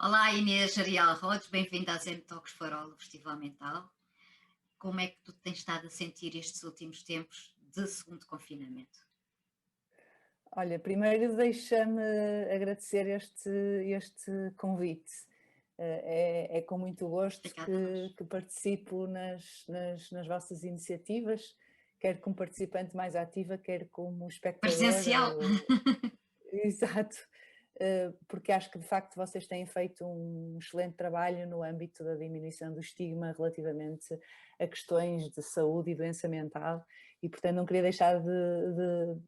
Olá Inês Ariel Rhodes, bem-vinda à Zen Talks Farol, o Festival Mental. Como é que tu tens estado a sentir estes últimos tempos de segundo confinamento? Olha, primeiro deixa-me agradecer este convite. É com muito gosto Obrigada a nós. que participo nas vossas iniciativas, quer como participante mais ativa, quer como espectadora. Presencial? Exato, porque acho que de facto vocês têm feito um excelente trabalho no âmbito da diminuição do estigma relativamente a questões de saúde e doença mental e portanto não queria deixar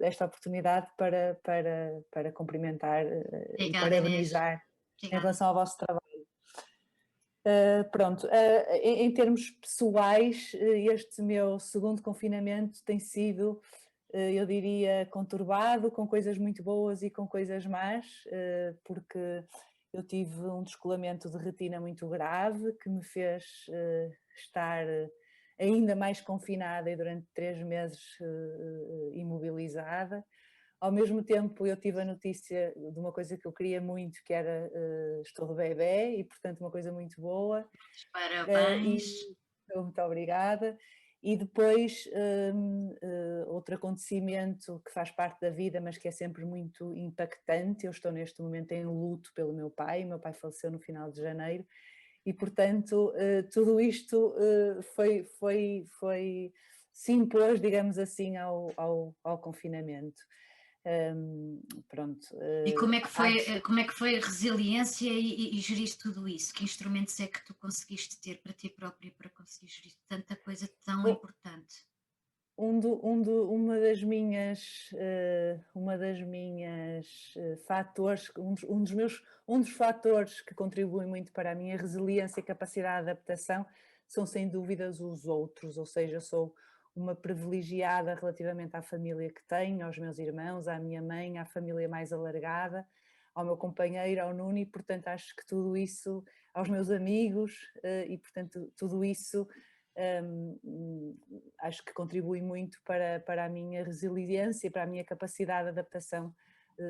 esta oportunidade para cumprimentar e Obrigada Inês. parabenizar em Obrigada. relação ao vosso trabalho. Pronto, em termos pessoais, este meu segundo confinamento tem sido, eu diria, conturbado, com coisas muito boas e com coisas más, porque eu tive um descolamento de retina muito grave que me fez estar ainda mais confinada e durante 3 meses imobilizada. Ao mesmo tempo eu tive a notícia de uma coisa que eu queria muito, que era estou de bebê e portanto uma coisa muito boa. Parabéns. Muito obrigada. E depois outro acontecimento que faz parte da vida, mas que é sempre muito impactante. Eu estou neste momento em luto pelo meu pai. O meu pai faleceu no final de janeiro e portanto tudo isto se impôs, digamos assim, ao confinamento. Pronto. E como é que foi a resiliência e gerir tudo isso? Que instrumentos é que tu conseguiste ter para ti própria para conseguir gerir tanta coisa tão importante? Uma das minhas fatores, um dos fatores que contribuem muito para a minha resiliência e capacidade de adaptação são sem dúvidas os outros, ou seja, sou uma privilegiada relativamente à família que tenho, aos meus irmãos, à minha mãe, à família mais alargada, ao meu companheiro, ao Nuno, e portanto acho que tudo isso, aos meus amigos, e portanto tudo isso acho que contribui muito para a minha resiliência, para a minha capacidade de adaptação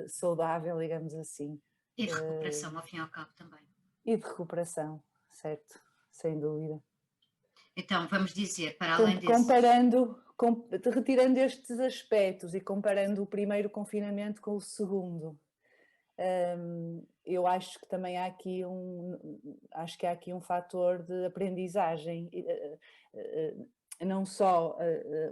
saudável, digamos assim. E de recuperação, ao fim e ao cabo, também. E de recuperação, certo, sem dúvida. Então, vamos dizer, para além desses... Retirando estes aspectos e comparando o primeiro confinamento com o segundo, eu acho que também há aqui um fator de aprendizagem, não só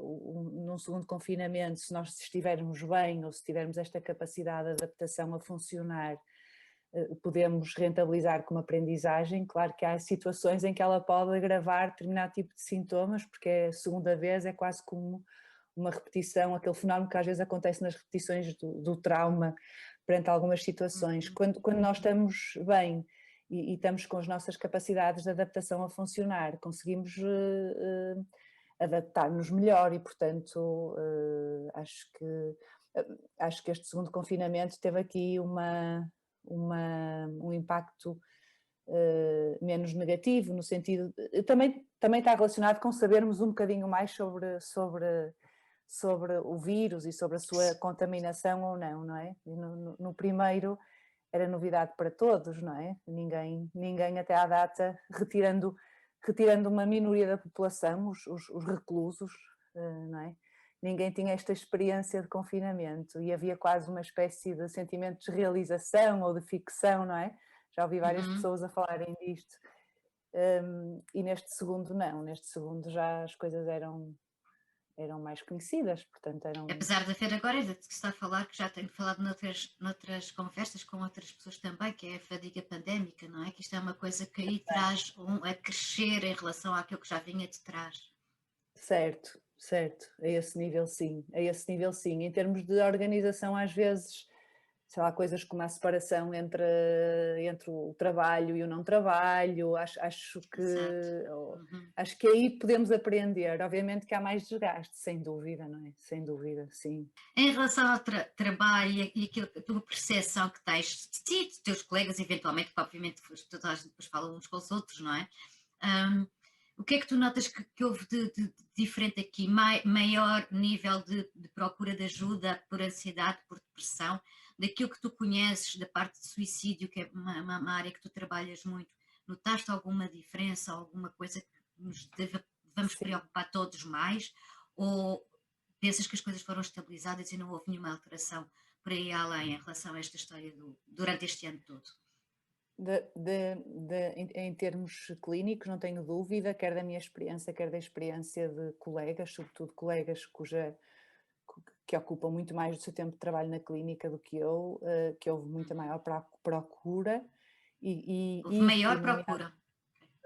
num segundo confinamento, se nós estivermos bem ou se tivermos esta capacidade de adaptação a funcionar, podemos rentabilizar como aprendizagem. Claro que há situações em que ela pode agravar determinado tipo de sintomas, porque a segunda vez é quase como uma repetição, aquele fenómeno que às vezes acontece nas repetições do trauma perante algumas situações. Quando nós estamos bem e estamos com as nossas capacidades de adaptação a funcionar, conseguimos adaptar-nos melhor e, portanto, acho que este segundo confinamento teve aqui um impacto menos negativo, no sentido... Também está relacionado com sabermos um bocadinho mais sobre o vírus e sobre a sua contaminação ou não, não é? No primeiro era novidade para todos, não é? Ninguém até à data, retirando uma minoria da população, os reclusos, não é? Ninguém tinha esta experiência de confinamento e havia quase uma espécie de sentimento de realização ou de ficção, não é? Já ouvi várias pessoas a falarem disto. E neste segundo não, neste segundo já as coisas eram mais conhecidas, portanto eram... Apesar de haver agora, ainda que se está a falar, que já tenho falado noutras conversas com outras pessoas também, que é a fadiga pandémica, não é? Que isto é uma coisa que aí traz a crescer em relação àquilo que já vinha de trás. Certo, a esse nível sim, em termos de organização às vezes, sei lá, coisas como a separação entre o trabalho e o não trabalho, acho que aí podemos aprender. Obviamente que há mais desgaste, sem dúvida, não é? Sem dúvida, sim. Em relação ao trabalho e aquilo, a tua percepção que tens de ti, dos teus colegas, eventualmente, que obviamente toda a gente depois fala uns com os outros, não é? O que é que tu notas que houve de diferente aqui? Maior nível de procura de ajuda por ansiedade, por depressão, daquilo que tu conheces, da parte de suicídio, que é uma área que tu trabalhas muito, notaste alguma diferença, alguma coisa que vamos Sim. preocupar todos mais? Ou pensas que as coisas foram estabilizadas e não houve nenhuma alteração por aí além em relação a esta história durante este ano todo? Em termos clínicos, não tenho dúvida, quer da minha experiência, quer da experiência de colegas, sobretudo colegas que ocupam muito mais do seu tempo de trabalho na clínica do que eu, que houve muita maior procura Houve e maior procura.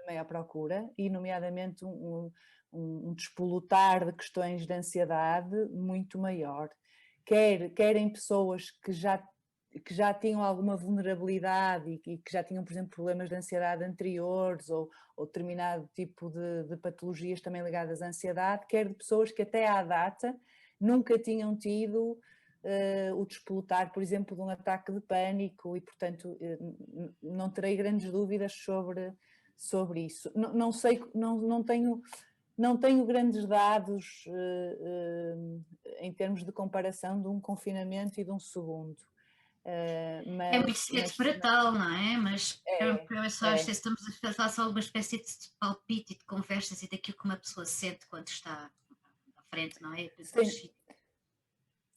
maior procura, e nomeadamente um despolutar de questões de ansiedade muito maior, quer em pessoas que já tinham alguma vulnerabilidade e que já tinham, por exemplo, problemas de ansiedade anteriores ou determinado tipo de patologias também ligadas à ansiedade, quer de pessoas que até à data nunca tinham tido o despolutar, por exemplo, de um ataque de pânico e, portanto, não terei grandes dúvidas sobre isso. Não sei, não tenho grandes dados em termos de comparação de um confinamento e de um segundo. É muito cedo para tal, não é? Mas É, é só, é, estamos a falar só uma espécie de palpite e de conversas e daquilo que uma pessoa sente quando está à frente, não é? sem,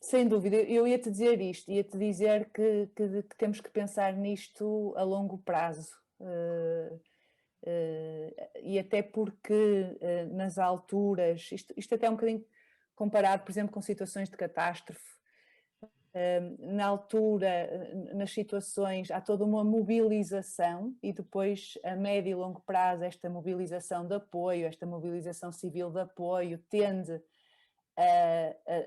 sem dúvida, eu ia-te dizer isto, ia-te dizer que temos que pensar nisto a longo prazo. E até porque nas alturas, isto até é um bocadinho comparado, por exemplo, com situações de catástrofe, na altura, nas situações, há toda uma mobilização e depois a médio e longo prazo esta mobilização de apoio, esta mobilização civil de apoio tende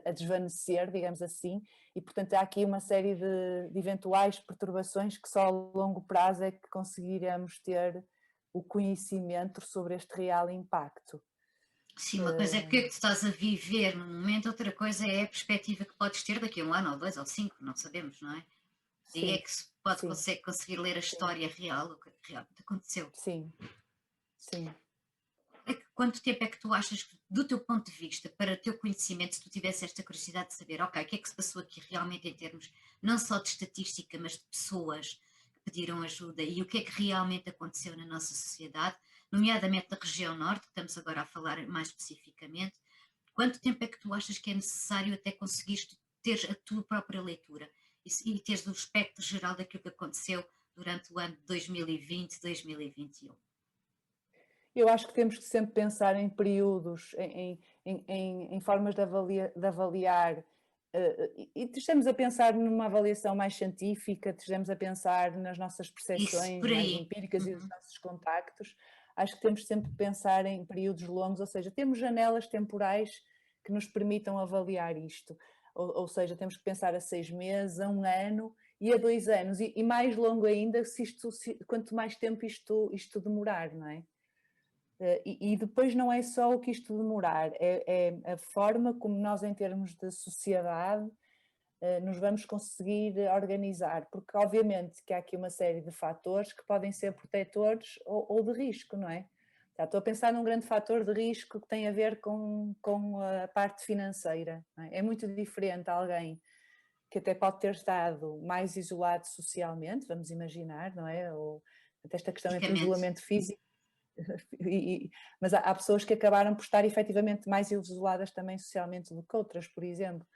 a desvanecer, digamos assim, e portanto há aqui uma série de eventuais perturbações que só a longo prazo é que conseguiremos ter o conhecimento sobre este real impacto. Sim, uma coisa é porque tu estás a viver no momento, outra coisa é a perspectiva que podes ter daqui a um ano, ou dois, ou cinco, não sabemos, não é? E é Sim, que se pode sim, conseguir ler a sim, história real, o que realmente aconteceu. sim, sim. Quanto tempo é que tu achas, do teu ponto de vista, para o teu conhecimento, se tu tivesse esta curiosidade de saber, ok, o que é que se passou aqui realmente em termos não só de estatística, mas de pessoas que pediram ajuda e o que é que realmente aconteceu na nossa sociedade, nomeadamente na região norte, que estamos agora a falar mais especificamente, quanto tempo é que tu achas que é necessário até conseguires ter a tua própria leitura e teres o espectro geral daquilo que aconteceu durante o ano de 2020, 2021? Eu acho que temos que sempre pensar em períodos, em formas de avaliar, e estejamos a pensar numa avaliação mais científica, estejamos a pensar nas nossas Isso, percepções por mais aí. empíricas e dos Uhum. nossos contactos. Acho que temos sempre que pensar em períodos longos, ou seja, temos janelas temporais que nos permitam avaliar isto. Ou seja, temos que pensar a 6 meses, a um ano e a 2 anos, e mais longo ainda quanto mais tempo isto demorar, não é? E depois não é só o que isto demorar, é a forma como nós, em termos de sociedade, nos vamos conseguir organizar, porque obviamente que há aqui uma série de fatores que podem ser protetores ou de risco, não é? Já estou a pensar num grande fator de risco que tem a ver com a parte financeira. Não é? É muito diferente alguém que até pode ter estado mais isolado socialmente, vamos imaginar, não é? Ou até esta questão entre o Basicamente. isolamento físico mas há pessoas que acabaram por estar efetivamente mais isoladas também socialmente do que outras, por exemplo.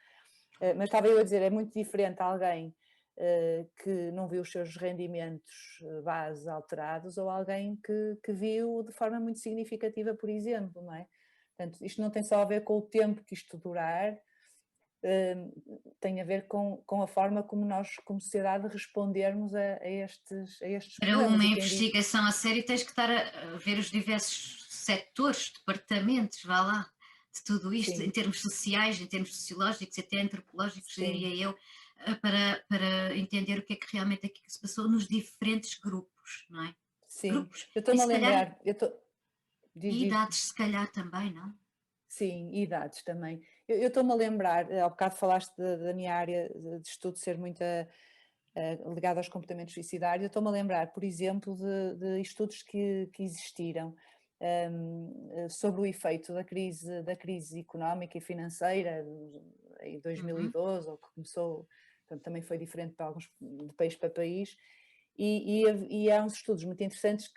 Mas estava eu a dizer, é muito diferente alguém que não viu os seus rendimentos base alterados ou alguém que viu de forma muito significativa, por exemplo, não é? Portanto, isto não tem só a ver com o tempo que isto durar, tem a ver com a forma como nós, como sociedade, respondermos a estes Para problemas. uma E quem diz investigação a sério tens que estar a ver os diversos setores, departamentos, vá lá, de tudo isto, em sim, termos sociais, em termos sociológicos, até antropológicos, sim, diria eu, para entender o que é que realmente aqui se passou nos diferentes grupos, não é? sim. Grupos Eu e estou-me a se calhar lembrar, diz, e diz. idades, se calhar também, não? Sim, e idades também. Eu estou-me a lembrar, há bocado falaste da minha área de estudo ser muito ligada aos comportamentos suicidários, eu estou-me a lembrar, por exemplo, de estudos que existiram sobre o efeito da crise económica e financeira em Uhum. 2012, ou que começou portanto, também foi diferente para alguns, de país para país, e há uns estudos muito interessantes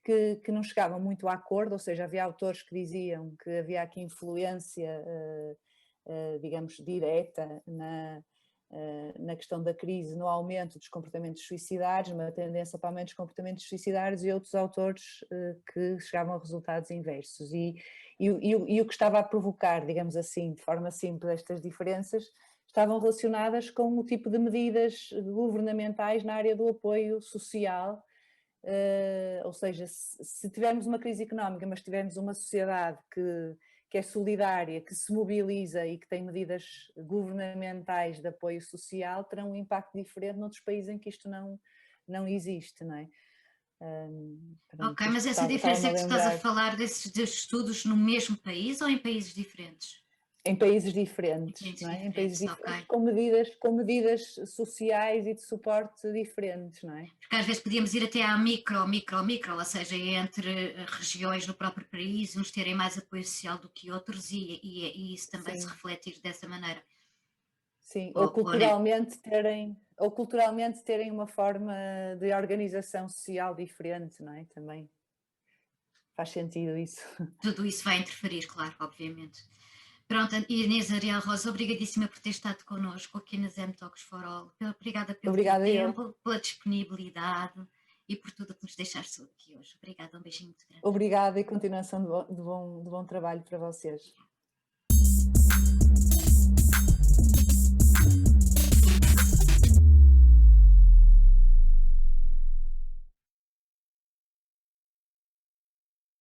que não chegavam muito a acordo, ou seja, havia autores que diziam que havia aqui influência, digamos, direta na questão da crise, no aumento dos comportamentos suicidários, uma tendência para aumento dos comportamentos suicidários, e outros autores que chegavam a resultados inversos. E o que estava a provocar, digamos assim, de forma simples, estas diferenças, estavam relacionadas com o tipo de medidas governamentais na área do apoio social, ou seja, se tivermos uma crise económica, mas tivermos uma sociedade que é solidária, que se mobiliza e que tem medidas governamentais de apoio social, terão um impacto diferente noutros países em que isto não existe, não é? Ok, Pronto, mas essa estava-me diferença a que tu estás a lembrar. falar desses estudos no mesmo país ou em países diferentes? Em países Em diferentes, países não é? Em países diferentes, ok. diferentes, com medidas sociais e de suporte diferentes, não é? Porque às vezes podíamos ir até à micro, ou seja, entre regiões no próprio país, uns terem mais apoio social do que outros e isso também se Sim, refletir dessa maneira. sim. Ou nem. Ou culturalmente terem uma forma de organização social diferente, não é? Também faz sentido isso. Tudo isso vai interferir, claro, obviamente. Pronto, Inês Ariel Rosa, obrigadíssima por ter estado connosco aqui nas M-Talks for All. Obrigada pelo teu Obrigada eu. tempo, pela disponibilidade e por tudo que nos deixaste aqui hoje. Obrigada, um beijinho muito grande. Obrigada e continuação de bom trabalho para vocês.